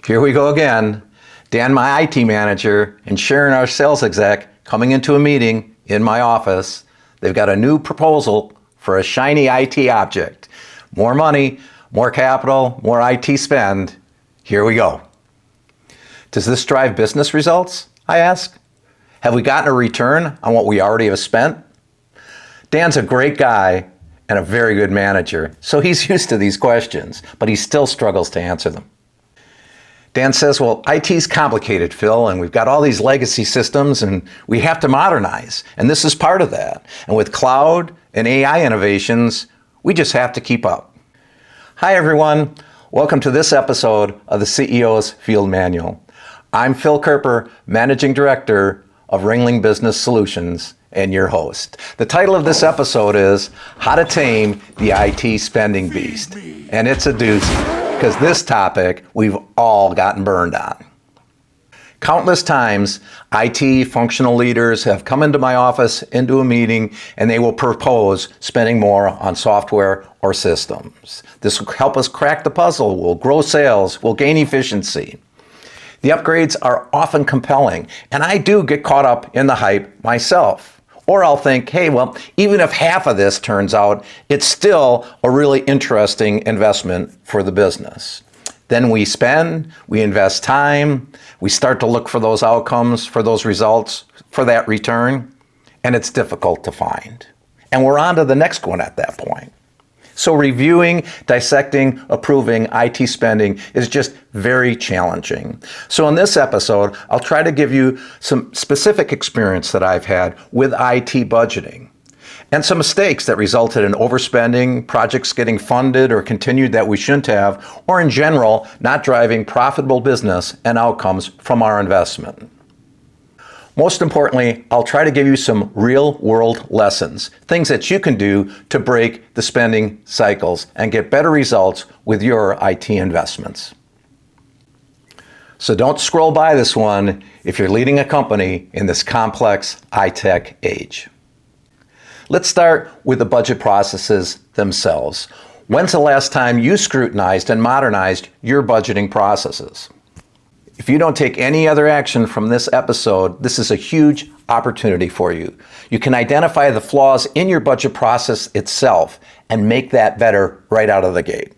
Here we go again. Dan, my IT manager, and Sharon, our sales exec, coming into a meeting in my office. They've got a new proposal for a shiny IT object. More money, more capital, more IT spend. Here we go. Does this drive business results? I ask. Have we gotten a return on what we already have spent? Dan's a great guy and a very good manager, so he's used to these questions, but he still struggles to answer them. Dan says, well, IT's complicated, Phil, and we've got all these legacy systems and we have to modernize, and this is part of that. And with cloud and AI innovations, we just have to keep up. Hi, everyone. Welcome to this episode of the CEO's Field Manual. I'm Phil Coerper, Managing Director of Ringling Business Solutions, and your host. The title of this episode is How to Tame the IT Spending Beast. And it's a doozy, because this topic we've all gotten burned on. Countless times, IT functional leaders have come into my office, into a meeting, and they will propose spending more on software or systems. This will help us crack the puzzle, we'll grow sales, we'll gain efficiency. The upgrades are often compelling, and I do get caught up in the hype myself. Or I'll think, hey, well, even if half of this turns out, it's still a really interesting investment for the business. Then we spend, we invest time, we start to look for those outcomes, for those results, for that return, and it's difficult to find. And we're on to the next one at that point. So reviewing, dissecting, approving IT spending is just very challenging. So in this episode, I'll try to give you some specific experience that I've had with IT budgeting and some mistakes that resulted in overspending, projects getting funded or continued that we shouldn't have, or in general, not driving profitable business and outcomes from our investment. Most importantly, I'll try to give you some real-world lessons, things that you can do to break the spending cycles and get better results with your IT investments. So don't scroll by this one if you're leading a company in this complex high-tech age. Let's start with the budget processes themselves. When's the last time you scrutinized and modernized your budgeting processes? If you don't take any other action from this episode, this is a huge opportunity for you. You can identify the flaws in your budget process itself and make that better right out of the gate.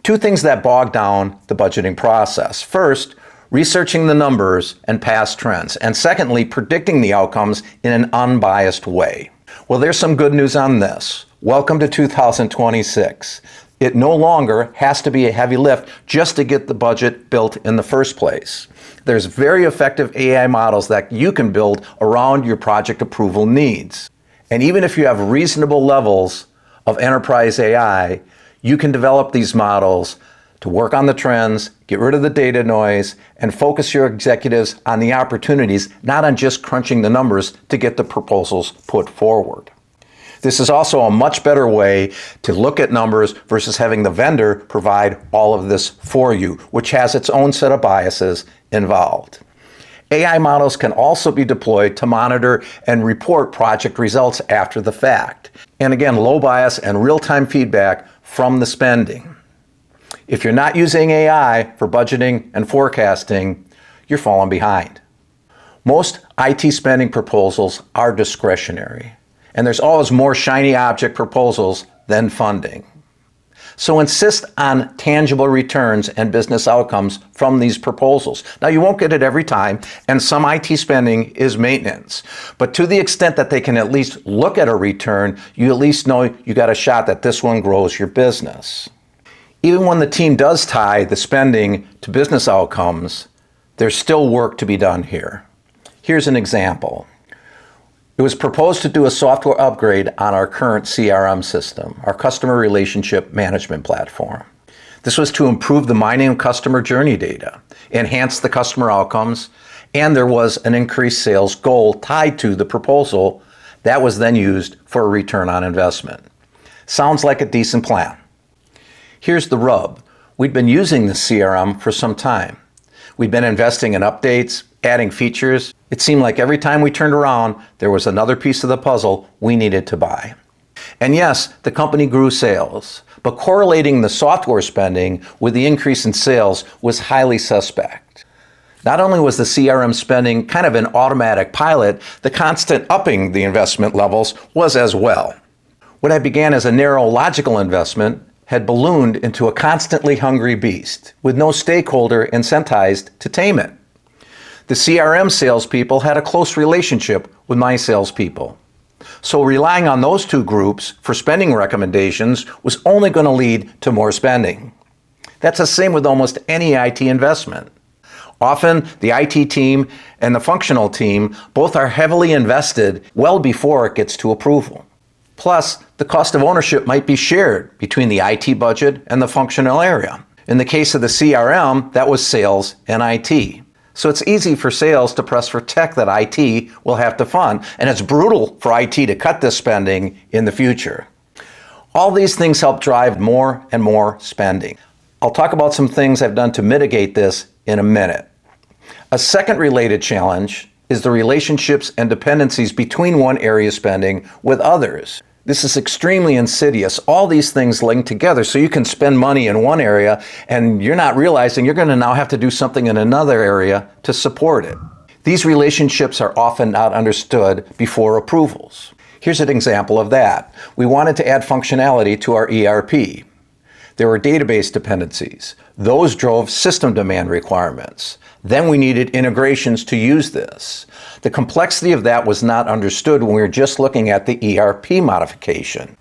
Two things that bog down the budgeting process. First, researching the numbers and past trends. And secondly, predicting the outcomes in an unbiased way. Well, there's some good news on this. Welcome to 2026. It no longer has to be a heavy lift just to get the budget built in the first place. There's very effective AI models that you can build around your project approval needs. And even if you have reasonable levels of enterprise AI, you can develop these models to work on the trends, get rid of the data noise, and focus your executives on the opportunities, not on just crunching the numbers to get the proposals put forward. This is also a much better way to look at numbers versus having the vendor provide all of this for you, which has its own set of biases involved. AI models can also be deployed to monitor and report project results after the fact. And again, low bias and real-time feedback from the spending. If you're not using AI for budgeting and forecasting, you're falling behind. Most IT spending proposals are discretionary. And there's always more shiny object proposals than funding. So insist on tangible returns and business outcomes from these proposals. Now, you won't get it every time, and some IT spending is maintenance. But to the extent that they can at least look at a return, you at least know you got a shot that this one grows your business. Even when the team does tie the spending to business outcomes, there's still work to be done here. Here's an example. It was proposed to do a software upgrade on our current CRM system, our customer relationship management platform. This was to improve the mining of customer journey data, enhance the customer outcomes, and there was an increased sales goal tied to the proposal that was then used for a return on investment. Sounds like a decent plan. Here's the rub. We'd been using the CRM for some time. We'd been investing in updates, adding features. It seemed like every time we turned around, there was another piece of the puzzle we needed to buy. And yes, the company grew sales, but correlating the software spending with the increase in sales was highly suspect. Not only was the CRM spending kind of an automatic pilot, the constant upping the investment levels was as well. What had began as a narrow logical investment had ballooned into a constantly hungry beast, with no stakeholder incentivized to tame it. The CRM salespeople had a close relationship with my salespeople. So relying on those two groups for spending recommendations was only going to lead to more spending. That's the same with almost any IT investment. Often, the IT team and the functional team both are heavily invested well before it gets to approval. Plus, the cost of ownership might be shared between the IT budget and the functional area. In the case of the CRM, that was sales and IT. So it's easy for sales to press for tech that IT will have to fund, and it's brutal for IT to cut this spending in the future. All these things help drive more and more spending. I'll talk about some things I've done to mitigate this in a minute. A second related challenge is the relationships and dependencies between one area spending with others. This is extremely insidious. All these things link together, so you can spend money in one area and you're not realizing you're going to now have to do something in another area to support it. These relationships are often not understood before approvals. Here's an example of that. We wanted to add functionality to our ERP. There were database dependencies. Those drove system demand requirements. Then we needed integrations to use this. The complexity of that was not understood when we were just looking at the ERP modification.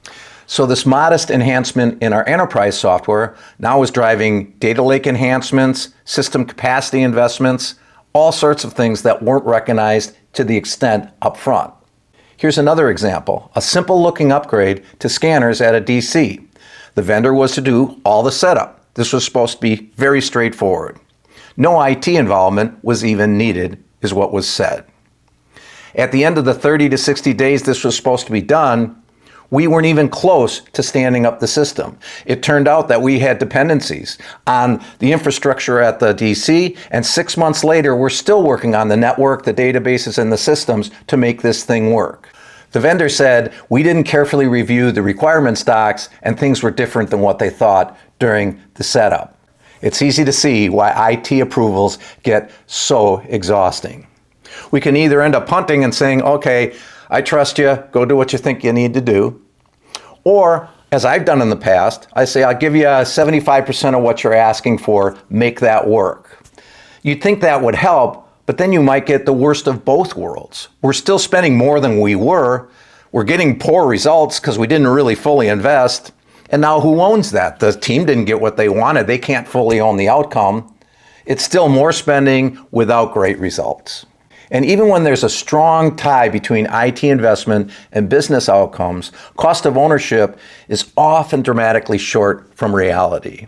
So this modest enhancement in our enterprise software now is driving data lake enhancements, system capacity investments, all sorts of things that weren't recognized to the extent up front. Here's another example, a simple looking upgrade to scanners at a DC. The vendor was to do all the setup. This was supposed to be very straightforward. No IT involvement was even needed, is what was said. At the end of the 30 to 60 days this was supposed to be done, we weren't even close to standing up the system. It turned out that we had dependencies on the infrastructure at the DC, and 6 months later, we're still working on the network, the databases, and the systems to make this thing work. The vendor said we didn't carefully review the requirements docs and things were different than what they thought during the setup. It's easy to see why IT approvals get so exhausting. We can either end up punting and saying, okay, I trust you, go do what you think you need to do. Or, as I've done in the past, I say, I'll give you 75% of what you're asking for, make that work. You'd think that would help, but then you might get the worst of both worlds. We're still spending more than we were. We're getting poor results because we didn't really fully invest. And now who owns that? The team didn't get what they wanted. They can't fully own the outcome. It's still more spending without great results. And even when there's a strong tie between IT investment and business outcomes, cost of ownership is often dramatically short from reality.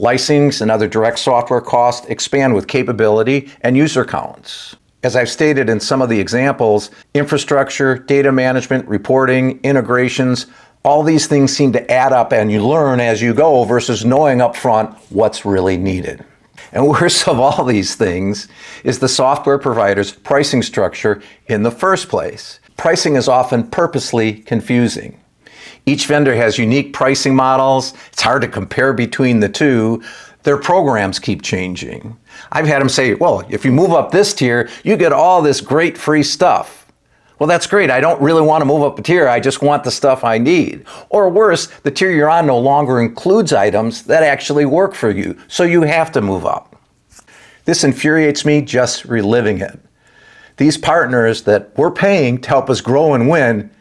Licensing and other direct software costs expand with capability and user counts. As I've stated in some of the examples, infrastructure, data management, reporting, integrations, all these things seem to add up and you learn as you go versus knowing up front what's really needed. And worst of all these things is the software provider's pricing structure in the first place. Pricing is often purposely confusing. Each vendor has unique pricing models. It's hard to compare between the two. Their programs keep changing. I've had them say, well, if you move up this tier, you get all this great free stuff. Well, that's great. I don't really want to move up a tier. I just want the stuff I need. Or worse, the tier you're on no longer includes items that actually work for you, so you have to move up. This infuriates me just reliving it. These partners that we're paying to help us grow and win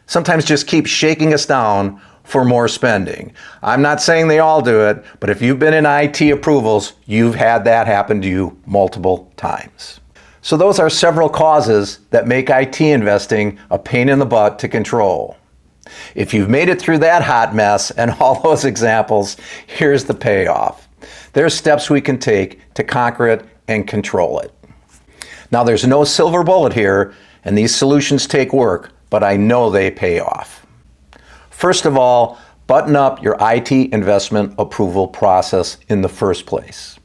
sometimes just keep shaking us down for more spending. I'm not saying they all do it, but if you've been in IT approvals, you've had that happen to you multiple times. So those are several causes that make IT investing a pain in the butt to control. If you've made it through that hot mess and all those examples, here's the payoff. There's steps we can take to conquer it and control it. Now there's no silver bullet here, and these solutions take work, but I know they pay off. First of all, button up your IT investment approval process in the first place.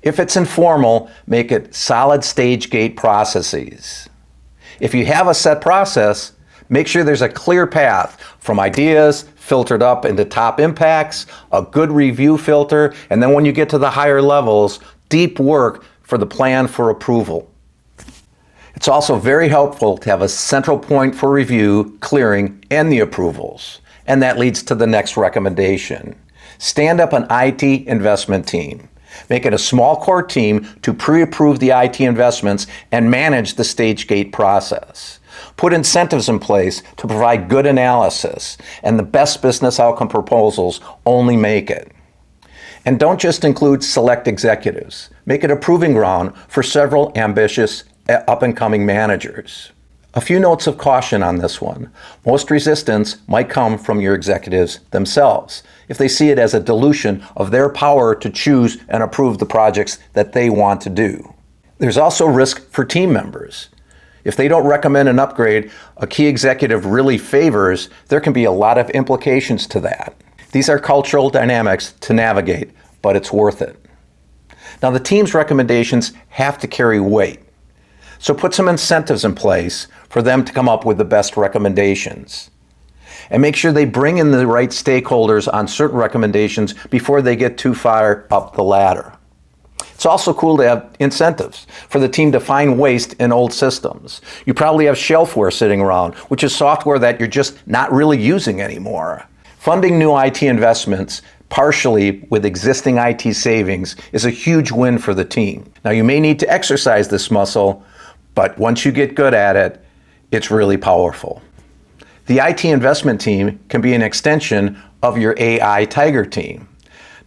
If it's informal, make it solid stage gate processes. If you have a set process, Make sure there's a clear path from ideas filtered up into top impacts, a good review filter, and then when you get to the higher levels, deep work for the plan for approval. It's also very helpful to have a central point for review, clearing, and the approvals. And that leads to the next recommendation. Stand up an IT investment team. Make it a small core team to pre-approve the IT investments and manage the stage gate process. Put incentives in place to provide good analysis, and the best business outcome proposals only make it. And don't just include select executives. Make it a proving ground for several ambitious up-and-coming managers. A few notes of caution on this one. Most resistance might come from your executives themselves, if they see it as a dilution of their power to choose and approve the projects that they want to do. There's also risk for team members. If they don't recommend an upgrade a key executive really favors, there can be a lot of implications to that. These are cultural dynamics to navigate, but it's worth it. Now, the team's recommendations have to carry weight. So put some incentives in place for them to come up with the best recommendations. And make sure they bring in the right stakeholders on certain recommendations before they get too far up the ladder. It's also cool to have incentives for the team to find waste in old systems. You probably have shelfware sitting around, which is software that you're just not really using anymore. Funding new IT investments partially with existing IT savings is a huge win for the team. Now, you may need to exercise this muscle, but once you get good at it, it's really powerful. The IT investment team can be an extension of your AI Tiger team.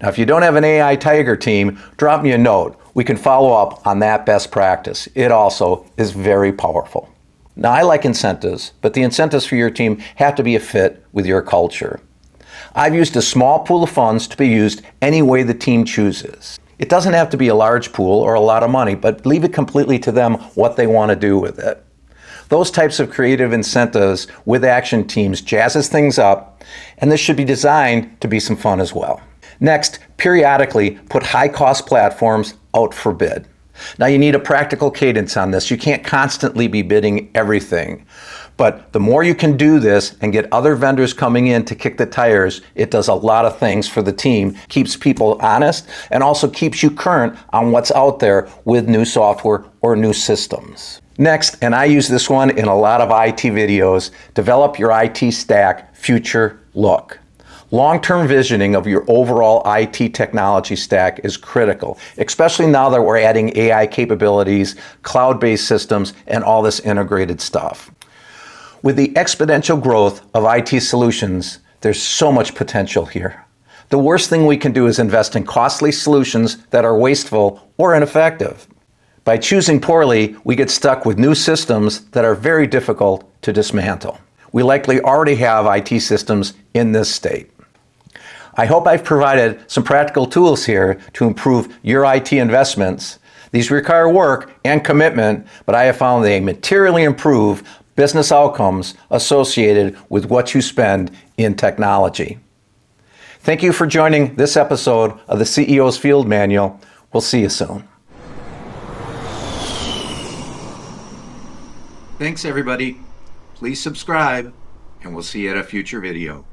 Now, if you don't have an AI Tiger team, drop me a note. We can follow up on that best practice. It also is very powerful. Now, I like incentives, but the incentives for your team have to be a fit with your culture. I've used a small pool of funds to be used any way the team chooses. It doesn't have to be a large pool or a lot of money, but leave it completely to them what they want to do with it. Those types of creative incentives with action teams jazzes things up, and this should be designed to be some fun as well. Next, periodically put high-cost platforms out for bid. Now, you need a practical cadence on this. You can't constantly be bidding everything. But the more you can do this and get other vendors coming in to kick the tires, it does a lot of things for the team, keeps people honest, and also keeps you current on what's out there with new software or new systems. Next, and I use this one in a lot of IT videos, develop your IT stack future look. Long-term visioning of your overall IT technology stack is critical, especially now that we're adding AI capabilities, cloud-based systems, and all this integrated stuff. With the exponential growth of IT solutions, there's so much potential here. The worst thing we can do is invest in costly solutions that are wasteful or ineffective. By choosing poorly, we get stuck with new systems that are very difficult to dismantle. We likely already have IT systems in this state. I hope I've provided some practical tools here to improve your IT investments. These require work and commitment, but I have found they materially improve business outcomes associated with what you spend in technology. Thank you for joining this episode of the CEO's Field Manual. We'll see you soon. Thanks, everybody. Please subscribe, and we'll see you at a future video.